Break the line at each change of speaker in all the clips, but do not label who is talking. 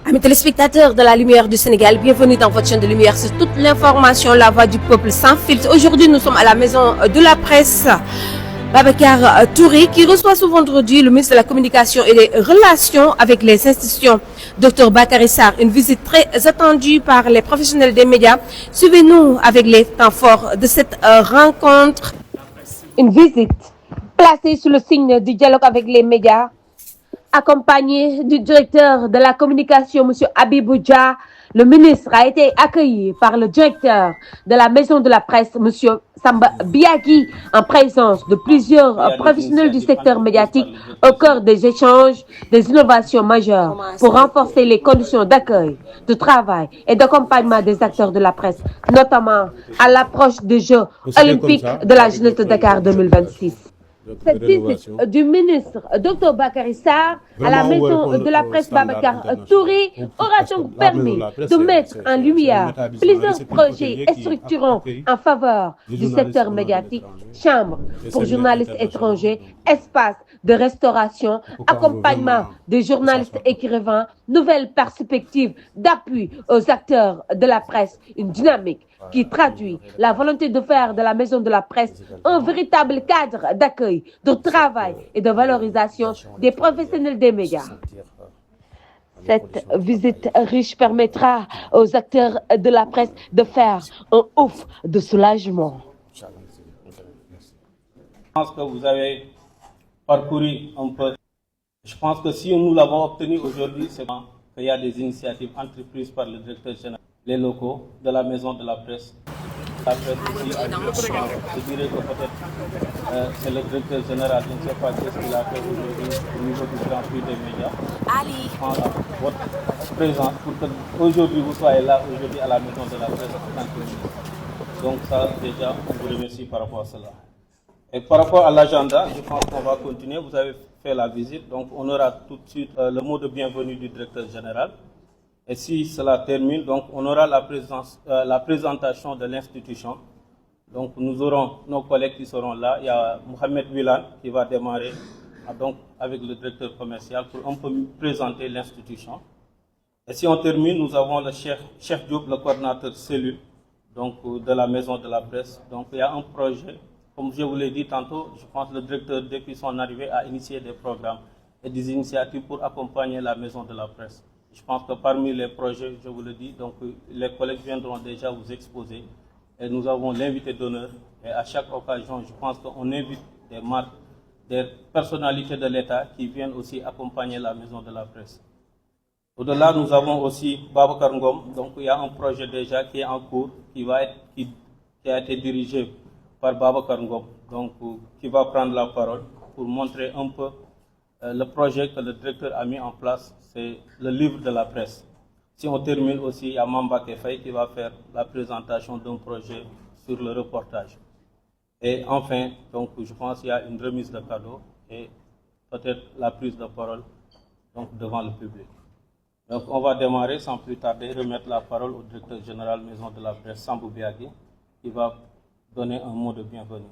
Amis téléspectateurs de la Lumière du Sénégal, bienvenue dans votre chaîne de lumière sur toute l'information, la voix du peuple sans filtre. Aujourd'hui, nous sommes à la maison de la presse. Babacar Touré qui reçoit ce vendredi le ministre de la Communication et des Relations avec les institutions, Dr Bakary Sarr, une visite très attendue par les professionnels des médias. Suivez-nous avec les temps forts de cette rencontre. Une visite placée sous le signe du dialogue avec les médias, accompagné du directeur de la communication, M. Habibou Dia. Le ministre a été accueilli par le directeur de la maison de la presse, M. Samba Biagui, en présence de plusieurs professionnels du secteur médiatique au cœur des échanges, des innovations majeures pour renforcer les conditions d'accueil, de travail et d'accompagnement des acteurs de la presse, notamment à l'approche des Jeux olympiques de la jeunesse de Dakar 2026. Cette visite du ministre Dr Bakary Sarr à la maison de la presse Babacar Touré aura donc permis de mettre en lumière plusieurs projets structurants en faveur du secteur médiatique, chambres pour journalistes étrangers, espaces de restauration, accompagnement des journalistes écrivains, nouvelles perspectives d'appui aux acteurs de la presse, une dynamique qui traduit la volonté de faire de la maison de la presse un véritable cadre d'accueil, de travail et de valorisation des professionnels des médias. Cette visite riche permettra aux acteurs de la presse de faire un ouf de soulagement.
Je pense que vous avez parcouru un peu. Je pense que si nous l'avons obtenu aujourd'hui, c'est qu'il y a des initiatives entreprises par le directeur général, les locaux de la maison de la presse. La presse aussi, je dirais que peut-être c'est le directeur général, je ne sais pas ce qu'il a fait aujourd'hui au niveau du Grand Prix des médias. Je pense à votre présence pour que aujourd'hui vous soyez là, aujourd'hui à la maison de la presse en tant que ministre. Donc ça, déjà, on vous remercie par rapport à cela. Et par rapport à l'agenda, je pense qu'on va continuer. Vous avez fait la visite, donc on aura tout de suite le mot de bienvenue du directeur général. Et si cela termine, donc on aura la présentation de l'institution. Donc nous aurons nos collègues qui seront là. Il y a Mohamed Wilan qui va démarrer donc, avec le directeur commercial pour un peu présenter l'institution. Et si on termine, nous avons le chef Diop, le coordinateur cellule donc, de la maison de la presse. Donc il y a un projet. Comme je vous l'ai dit tantôt, je pense que le directeur, depuis son arrivée, a initié des programmes et des initiatives pour accompagner la maison de la presse. Je pense que parmi les projets, je vous le dis, donc les collègues viendront déjà vous exposer. Et nous avons l'invité d'honneur. Et à chaque occasion, je pense qu'on invite des marques, des personnalités de l'État qui viennent aussi accompagner la maison de la presse. Au-delà, nous avons aussi Babacar Ngom. Donc il y a un projet déjà qui est en cours, qui a été dirigé par Babacar Ngom, donc qui va prendre la parole pour montrer un peu le projet que le directeur a mis en place, c'est le livre de la presse. Si on termine aussi, il y a Mamba Kefay qui va faire la présentation d'un projet sur le reportage. Et enfin, donc, je pense qu'il y a une remise de cadeaux et peut-être la prise de parole donc, devant le public. Donc on va démarrer sans plus tarder, remettre la parole au directeur général maison de la presse, Sambou Biagui, qui va donner un mot de bienvenue.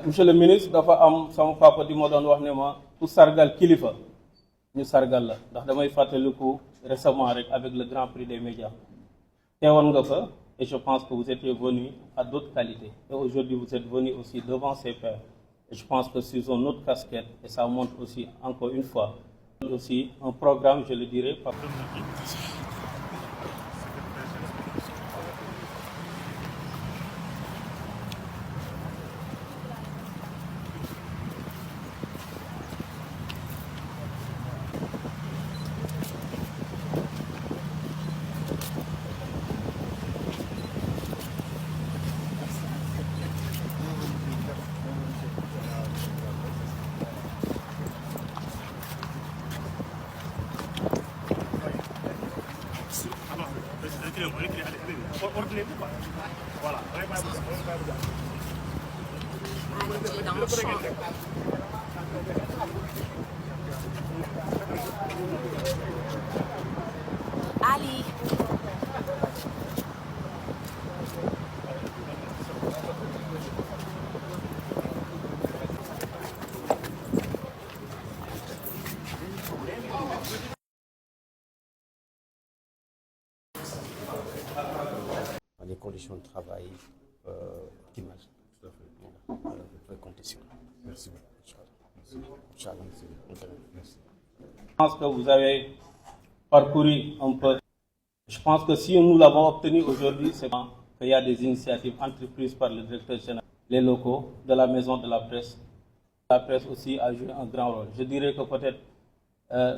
Monsieur le ministre, dafa am sama papa di ma doon wax ne ma ku sargal kilifa ñu sargal la ndax damay fàttaliku récemment rek avec le Grand Prix des médias teewoon nga fa et je pense que vous étiez venu à d'autres qualités et aujourd'hui vous êtes venu aussi devant ses pairs et je pense que c'est une autre casquette et ça montre aussi encore une fois aussi un programme, je le dirais, par
Ali.
les conditions de travail optimales.
Tout à fait.
Vous pouvez compter sur nous.
Merci beaucoup.
Inch'Allah.
Merci.
Je pense que vous avez parcouru un peu. Je pense que si nous l'avons obtenu aujourd'hui, c'est qu'il y a des initiatives entreprises par le directeur général, les locaux de la maison de la presse. La presse aussi a joué un grand rôle. Je dirais que peut-être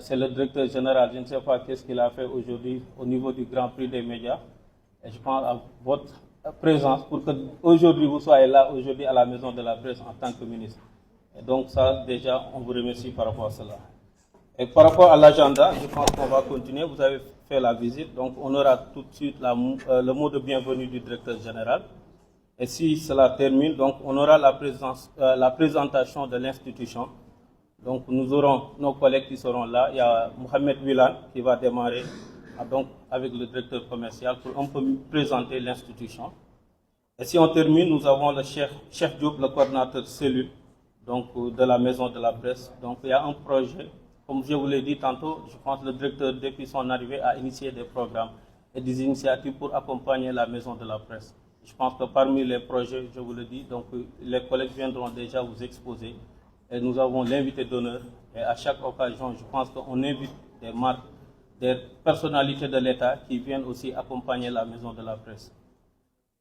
c'est le directeur général, je ne sais pas qu'est-ce qu'il a fait aujourd'hui au niveau du Grand Prix des médias. Et je pense à votre présence pour que aujourd'hui vous soyez là, aujourd'hui à la maison de la presse en tant que ministre. Et donc ça, déjà, on vous remercie par rapport à cela. Et par rapport à l'agenda, je pense qu'on va continuer. Vous avez fait la visite, donc on aura tout de suite le mot de bienvenue du directeur général. Et si cela termine, donc on aura la présentation de l'institution. Donc nous aurons nos collègues qui seront là. Il y a Mohamed Wilan qui va démarrer donc, avec le directeur commercial pour un peu présenter l'institution. Et si on termine, nous avons le chef Diop, le coordinateur cellule donc, de la maison de la presse. Donc il y a un projet, comme je vous l'ai dit tantôt, je pense que le directeur, depuis son arrivée, a initié des programmes et des initiatives pour accompagner la maison de la presse. Je pense que parmi les projets, je vous le dis, donc les collègues viendront déjà vous exposer. Et nous avons l'invité d'honneur. Et à chaque occasion, je pense qu'on invite des marques, des personnalités de l'État qui viennent aussi accompagner la maison de la presse.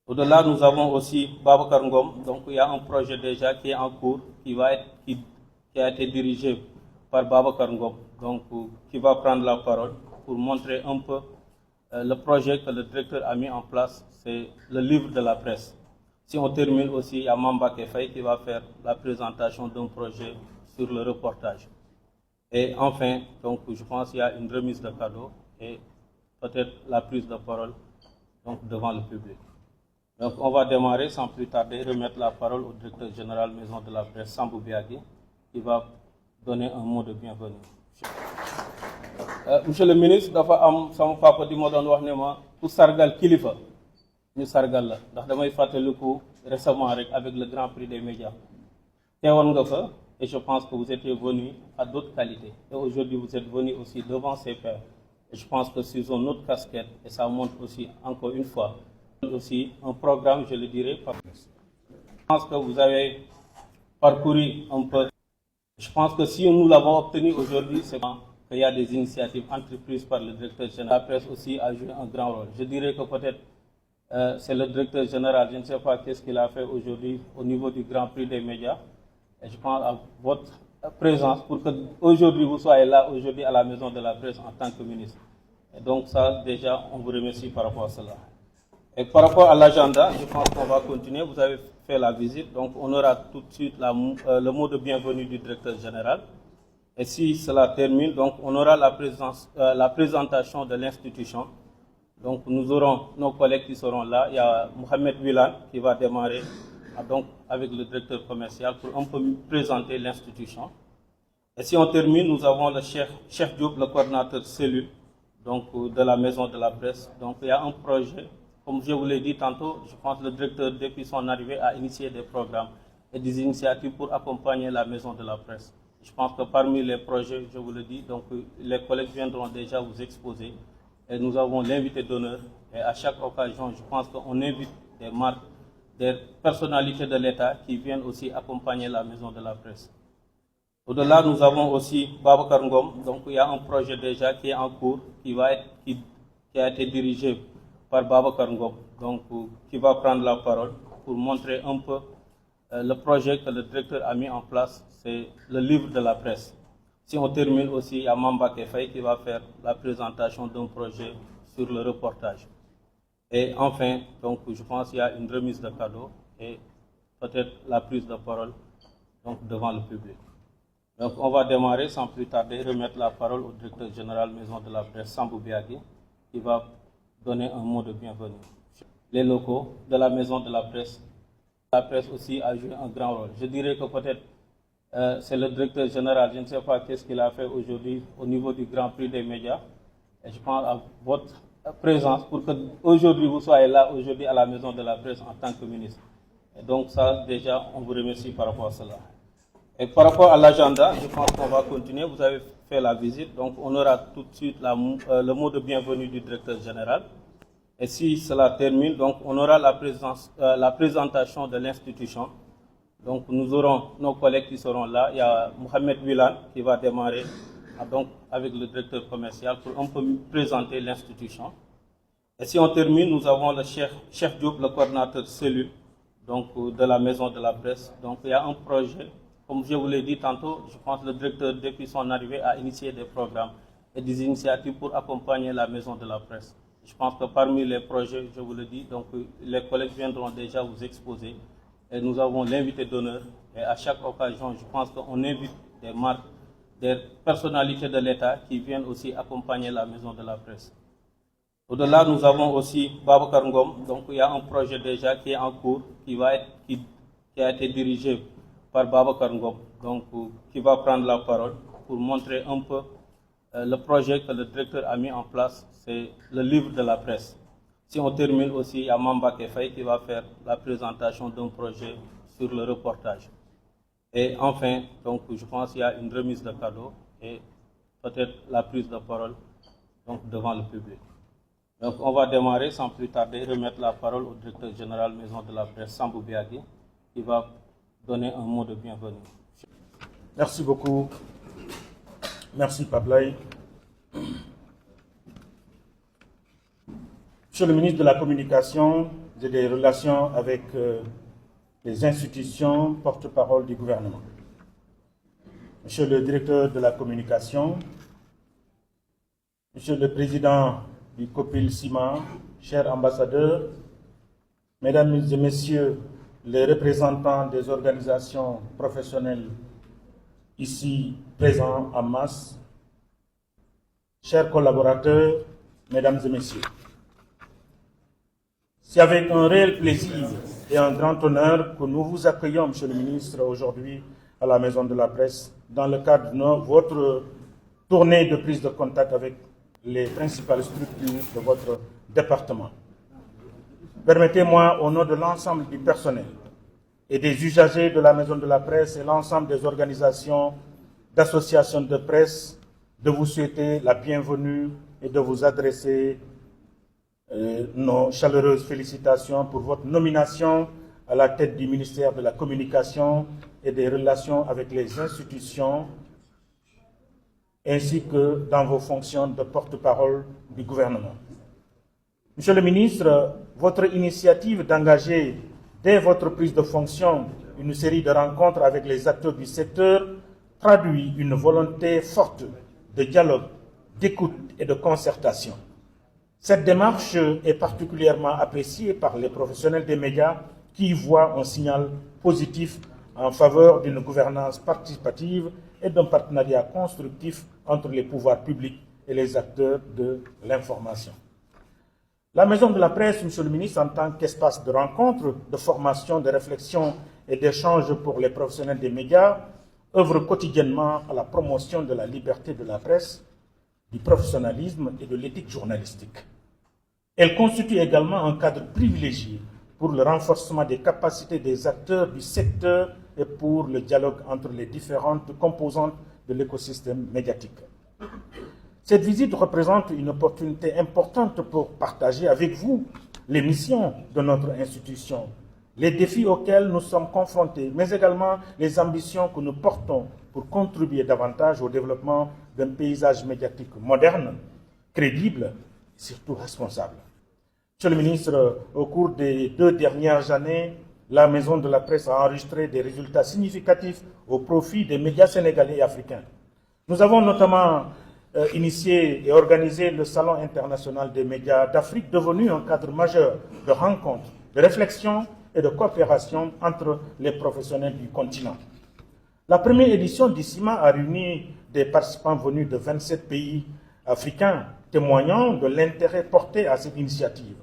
Au-delà, nous avons aussi Babacar Ngom. Donc il y a un projet déjà qui est en cours, qui a été dirigé par Babacar Ngom, donc qui va prendre la parole pour montrer un peu le projet que le directeur a mis en place, c'est le livre de la presse. Si on termine aussi, il y a Mamba Kefay qui va faire la présentation d'un projet sur le reportage. Et enfin, donc, je pense qu'il y a une remise de cadeaux et peut-être la prise de parole donc, devant le public. Donc on va démarrer sans plus tarder, remettre la parole au directeur général Maison de la Presse, Sambou Biagui, qui va donner un mot de bienvenue. Monsieur le ministre, dafa am sama papa di ma doon wax ne ma ku sargal kilifa ñu sargal la ndax damay fàttaliku récemment rek avec le Grand Prix des médias teewoon nga fa et je pense que vous étiez venu à d'autres qualités et aujourd'hui vous êtes venu aussi devant ses pairs et je pense que c'est une autre casquette et ça montre aussi encore une fois aussi un programme, je le dirais, parce que je pense que vous avez parcouru un peu. Je pense que si nous l'avons obtenu aujourd'hui, c'est qu'il y a des initiatives entreprises par le directeur général. La presse aussi a joué un grand rôle. Je dirais que peut-être c'est le directeur général, je ne sais pas qu'est-ce qu'il a fait aujourd'hui au niveau du Grand Prix des médias. Et je pense à votre présence pour que aujourd'hui vous soyez là, aujourd'hui à la maison de la presse en tant que ministre. Et donc ça, déjà, on vous remercie par rapport à cela. Et par rapport à l'agenda, je pense qu'on va continuer. Vous avez fait la visite, donc on aura tout de suite le mot de bienvenue du directeur général. Et si cela termine, donc on aura la présentation de l'institution. Donc nous aurons nos collègues qui seront là. Il y a Mohamed Wilan qui va démarrer donc, avec le directeur commercial pour un peu présenter l'institution. Et si on termine, nous avons le chef Diop, le coordinateur cellule donc, de la maison de la presse. Donc il y a un projet. Comme je vous l'ai dit tantôt, je pense que le directeur, depuis son arrivée, a initié des programmes et des initiatives pour accompagner la maison de la presse. Je pense que parmi les projets, je vous le dis, donc les collègues viendront déjà vous exposer. Et nous avons l'invité d'honneur. Et à chaque occasion, je pense qu'on invite des marques, des personnalités de l'État qui viennent aussi accompagner la maison de la presse. Au-delà, nous avons aussi Babacar Ngom. Donc il y a un projet déjà qui est en cours, qui a été dirigé par Babacar Ngom, donc qui va prendre la parole pour montrer un peu le projet que le directeur a mis en place, c'est le livre de la presse. Si on termine aussi, il y a Mamba Kefay qui va faire la présentation d'un projet sur le reportage. Et enfin, donc je pense qu'il y a une remise de cadeaux et peut-être la prise de parole donc, devant le public. Donc on va démarrer sans plus tarder, remettre la parole au directeur général Maison de la Presse, Sambou Biagui, qui va donner un mot de bienvenue. Les locaux de la maison de la presse aussi a joué un grand rôle. Je dirais que peut-être c'est le directeur général, je ne sais pas qu'est-ce qu'il a fait aujourd'hui au niveau du Grand Prix des médias. Et je pense à votre présence pour que aujourd'hui vous soyez là, aujourd'hui à la maison de la presse en tant que ministre. Et donc ça, déjà, on vous remercie par rapport à cela. Et par rapport à l'agenda, je pense qu'on va continuer. Vous avez fait la visite, donc on aura tout de suite le mot de bienvenue du directeur général. Et si cela termine, donc on aura la présentation de l'institution. Donc nous aurons nos collègues qui seront là. Il y a Mohamed Wilan qui va démarrer donc, avec le directeur commercial pour un peu présenter l'institution. Et si on termine, nous avons le chef Diop, le coordinateur cellule donc, de la maison de la presse. Donc il y a un projet, comme je vous l'ai dit tantôt, je pense que le directeur, depuis son arrivée, a initié des programmes et des initiatives pour accompagner la maison de la presse. Je pense que parmi les projets, je vous le dis, donc les collègues viendront déjà vous exposer. Et nous avons l'invité d'honneur. Et à chaque occasion, je pense qu'on invite des marques, des personnalités de l'État qui viennent aussi accompagner la maison de la presse. Au-delà, nous avons aussi Babacar Ngom. Donc, il y a un projet déjà qui est en cours, qui a été dirigé par Babacar Ngom, donc, qui va prendre la parole pour montrer un peu le projet que le directeur a mis en place. C'est le livre de la presse. Si on termine aussi, il y a Mamba Kefay qui va faire la présentation d'un projet sur le reportage. Et enfin, donc, je pense qu'il y a une remise de cadeaux et peut-être la prise de parole donc, devant le public. Donc on va démarrer sans plus tarder, remettre la parole au directeur général Maison de la Presse, Sambou Biagui, qui va donner un mot de bienvenue.
Merci beaucoup. Merci Pablaï. Monsieur le ministre de la Communication et des Relations avec les institutions, porte-parole du gouvernement. Monsieur le directeur de la Communication, Monsieur le Président du COPIL CIMA, chers ambassadeurs, Mesdames et Messieurs les représentants des organisations professionnelles ici présents en masse, chers collaborateurs, Mesdames et Messieurs, c'est avec un réel plaisir et un grand honneur que nous vous accueillons, Monsieur le Ministre, aujourd'hui à la Maison de la Presse, dans le cadre de votre tournée de prise de contact avec les principales structures de votre département. Permettez-moi, au nom de l'ensemble du personnel et des usagers de la Maison de la Presse et l'ensemble des organisations d'associations de presse, de vous souhaiter la bienvenue et de vous adresser nos chaleureuses félicitations pour votre nomination à la tête du ministère de la Communication et des Relations avec les institutions, ainsi que dans vos fonctions de porte-parole du gouvernement. Monsieur le ministre, votre initiative d'engager dès votre prise de fonction une série de rencontres avec les acteurs du secteur traduit une volonté forte de dialogue, d'écoute et de concertation. Cette démarche est particulièrement appréciée par les professionnels des médias qui y voient un signal positif en faveur d'une gouvernance participative et d'un partenariat constructif entre les pouvoirs publics et les acteurs de l'information. La Maison de la Presse, Monsieur le ministre, en tant qu'espace de rencontre, de formation, de réflexion et d'échange pour les professionnels des médias, œuvre quotidiennement à la promotion de la liberté de la presse, du professionnalisme et de l'éthique journalistique. Elle constitue également un cadre privilégié pour le renforcement des capacités des acteurs du secteur et pour le dialogue entre les différentes composantes de l'écosystème médiatique. Cette visite représente une opportunité importante pour partager avec vous les missions de notre institution, les défis auxquels nous sommes confrontés, mais également les ambitions que nous portons pour contribuer davantage au développement d'un paysage médiatique moderne, crédible et surtout responsable. Monsieur le ministre, au cours des 2 dernières années, la Maison de la Presse a enregistré des résultats significatifs au profit des médias sénégalais et africains. Nous avons notamment initié et organisé le Salon international des médias d'Afrique, devenu un cadre majeur de rencontres, de réflexion et de coopération entre les professionnels du continent. La première édition du CIMA a réuni des participants venus de 27 pays africains, témoignant de l'intérêt porté à cette initiative.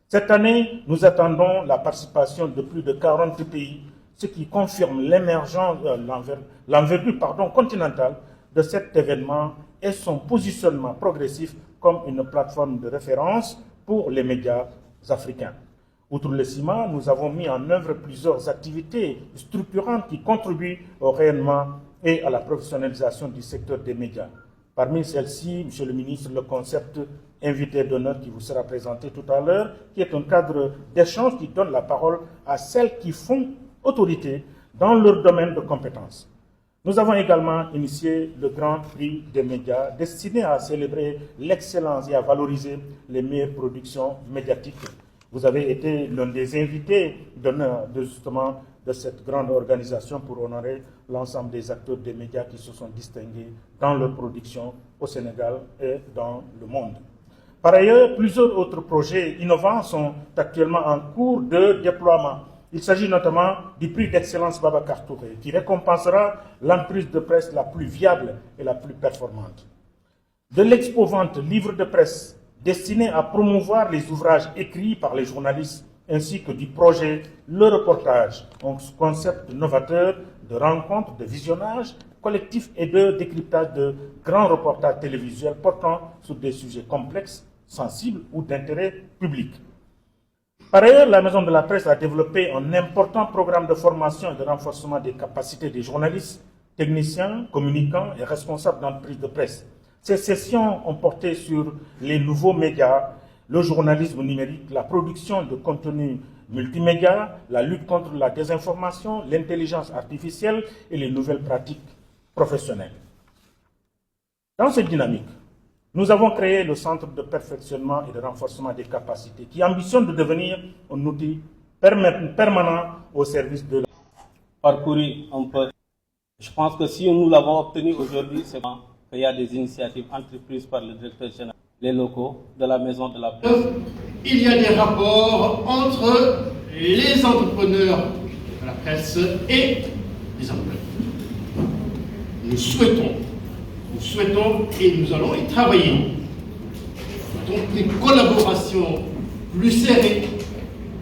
Cette année, nous attendons la participation de plus de 40 pays, ce qui confirme l'envergure continentale de cet événement et son positionnement progressif comme une plateforme de référence pour les médias africains. Outre le CIMA, nous avons mis en œuvre plusieurs activités structurantes qui contribuent au rayonnement et à la professionnalisation du secteur des médias. Parmi celles-ci, Monsieur le ministre, le concept invité d'honneur qui vous sera présenté tout à l'heure, qui est un cadre d'échange qui donne la parole à celles qui font autorité dans leur domaine de compétences. Nous avons également initié le Grand Prix des médias destiné à célébrer l'excellence et à valoriser les meilleures productions médiatiques. Vous avez été l'un des invités d'honneur de cette grande organisation pour honorer l'ensemble des acteurs des médias qui se sont distingués dans leur production au Sénégal et dans le monde. Par ailleurs, plusieurs autres projets innovants sont actuellement en cours de déploiement. Il s'agit notamment du prix d'excellence Babacar Touré, qui récompensera l'entreprise de presse la plus viable et la plus performante. De l'expo-vente livre de presse destiné à promouvoir les ouvrages écrits par les journalistes, ainsi que du projet Le Reportage, un concept novateur de rencontre, de visionnage collectif et de décryptage de grands reportages télévisuels portant sur des sujets complexes, sensibles ou d'intérêt public. Par ailleurs, la Maison de la Presse a développé un important programme de formation et de renforcement des capacités des journalistes, techniciens, communicants et responsables d'entreprises de presse. Ces sessions ont porté sur les nouveaux médias, le journalisme numérique, la production de contenus multimédia, la lutte contre la désinformation, l'intelligence artificielle et les nouvelles pratiques professionnelles. Dans cette dynamique, nous avons créé le Centre de perfectionnement et de renforcement des capacités qui ambitionne de devenir un outil permanent au service de la...
Parcourir un peu. Je pense que si nous l'avons obtenu aujourd'hui, c'est qu'il y a des initiatives entreprises par le directeur général, les locaux de la Maison de la Presse.
Il y a des rapports entre les entrepreneurs de la presse et les employeurs. Nous souhaitons et nous allons y travailler. Donc une collaboration plus serrée,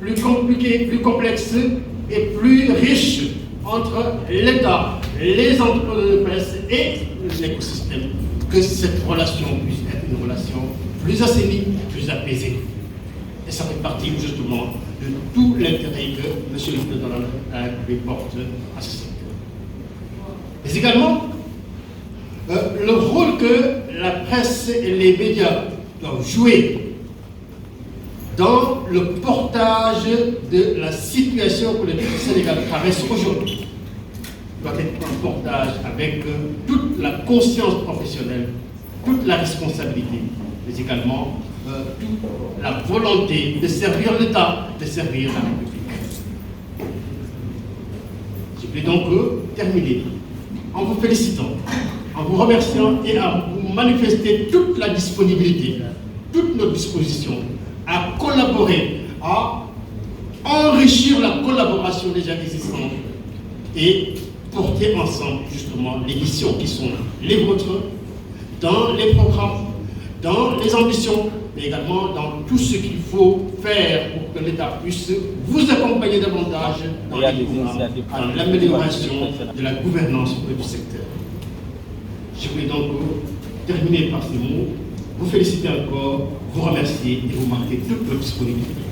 plus compliquée, plus complexe et plus riche entre l'État, les entrepreneurs de presse et l'écosystème. Que cette relation puisse être une relation plus assainie, plus apaisée. Et ça fait partie justement de tout l'intérêt que M. le Président de la République porte à ce secteur. Mais également, le rôle que la presse et les médias doivent jouer dans le portage de la situation que le Sénégal traverse aujourd'hui doit être un portage avec toute la conscience professionnelle, toute la responsabilité, mais également toute la volonté de servir l'État, de servir la République. Je vais donc terminer en vous félicitant, en vous remerciant et à vous manifester toute la disponibilité, toute notre disposition à collaborer, à enrichir la collaboration déjà existante et porter ensemble justement les missions qui sont les vôtres dans les programmes, dans les ambitions, mais également dans tout ce qu'il faut faire pour que l'État puisse vous accompagner davantage dans l'amélioration de la gouvernance du secteur. Je voulais donc terminer par ces mots, vous féliciter encore, vous remercier et vous marquer toute votre disponibilité.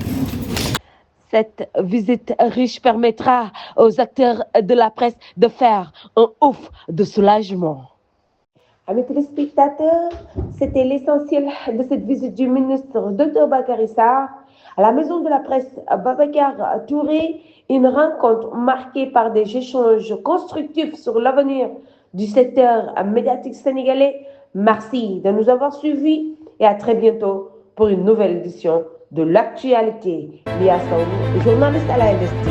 Cette visite riche permettra aux acteurs de la presse de faire un ouf de soulagement. Amis téléspectateurs, c'était l'essentiel de cette visite du ministre Dr Bakary Sarr à la Maison de la Presse Babacar Touré, une rencontre marquée par des échanges constructifs sur l'avenir du secteur médiatique sénégalais. Merci de nous avoir suivis et à très bientôt pour une nouvelle édition de l'actualité. Lia Sow, journaliste à la LST.